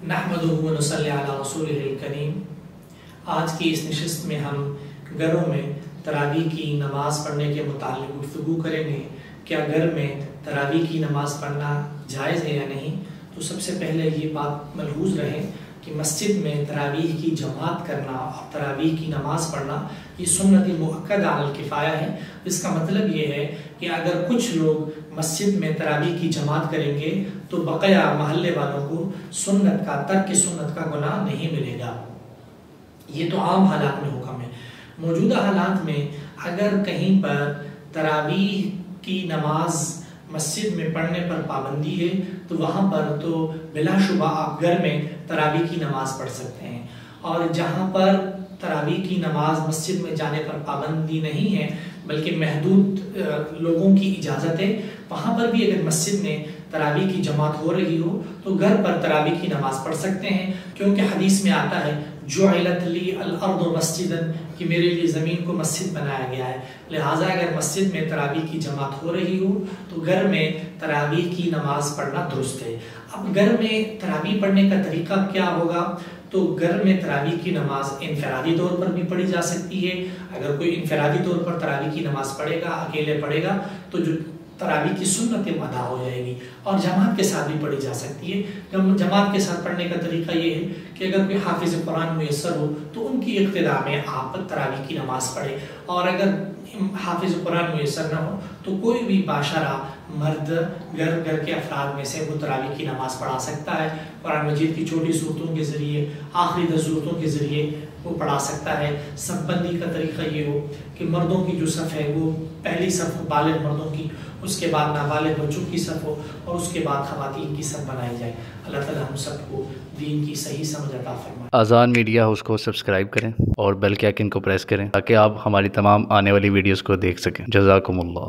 نحمدہ و نصلی علی رسولہ الکریم۔ آج کی اس نشست میں ہم گھروں میں تراویح کی نماز پڑھنے کے متعلق گفتگو کریں گے۔ کیا گھر میں تراویح کی نماز پڑھنا جائز ہے یا نہیں؟ تو سب سے پہلے یہ بات ملحوظ رہے کہ مسجد میں تراویح کی جماعت کرنا اور تراویح کی نماز پڑھنا یہ سنت مؤکد علی الکفایہ ہے۔ اس کا مطلب یہ ہے کہ اگر کچھ لوگ مسجد میں تراویح کی جماعت کریں گے تو بقیہ محلے والوں کو سنت کا ترک سنت کا گناہ نہیں ملے گا۔ یہ تو عام حالات میں حکم ہے۔ موجودہ حالات میں اگر کہیں پر تراویح کی نماز مسجد میں پڑھنے پر پابندی ہے تو وہاں پر تو بلا شبہ آپ گھر میں تراویح کی نماز پڑھ سکتے ہیں، اور جہاں پر تراویح کی نماز مسجد میں جانے پر پابندی نہیں ہے بلکہ محدود لوگوں کی اجازت ہے، وہاں پر بھی اگر مسجد میں تراویح کی جماعت ہو رہی ہو تو گھر پر تراویح کی نماز پڑھ سکتے ہیں، کیونکہ حدیث میں آتا ہے جعلت لی الارض مسجدا کہ میرے لیے زمین کو مسجد بنایا گیا ہے۔ لہٰذا اگر مسجد میں تراویح کی جماعت ہو رہی ہو تو گھر میں تراویح کی نماز پڑھنا درست ہے۔ اب گھر میں تراویح پڑھنے کا طریقہ کیا ہوگا؟ تو گھر میں تراویح کی نماز انفرادی طور پر بھی پڑھی جا سکتی ہے۔ اگر کوئی انفرادی طور پر تراویح کی نماز پڑھے گا، اکیلے پڑھے گا، تو جو تراویح کی سنت ادا ہو جائے گی، اور جماعت کے ساتھ بھی پڑھی جا سکتی ہے۔ جماعت کے ساتھ پڑھنے کا طریقہ یہ ہے کہ اگر کوئی حافظ قرآن میسر ہو تو ان کی اقتداء میں آپ تراویح کی نماز پڑھیں، اور اگر حافظ قرآن میسر نہ ہو تو کوئی بھی باشرہ مرد گھر کے افراد میں سے وہ تراویح کی نماز پڑھا سکتا ہے۔ قرآن مجید کی چھوٹی صورتوں کے ذریعے، آخری 10 صورتوں کے ذریعے وہ پڑھا سکتا ہے۔ صف بندی کا طریقہ یہ ہو کہ مردوں کی جو صف ہے وہ پہلی صف بالغ مردوں کی، اس کے بعد نابالغ بچوں کی صف ہو، اور اس کے بعد خواتین کی صف بنائی جائے۔ اللہ تعالی ہم سب کو دین کی صحیح سمجھ عطا فرمائے۔ آذان میڈیا ہاؤس کو سبسکرائب کریں اور بیل کے آئیکن کو پریس کریں تاکہ آپ ہماری تمام آنے والی ویڈیوز کو دیکھ سکیں۔ جزاکم اللہ۔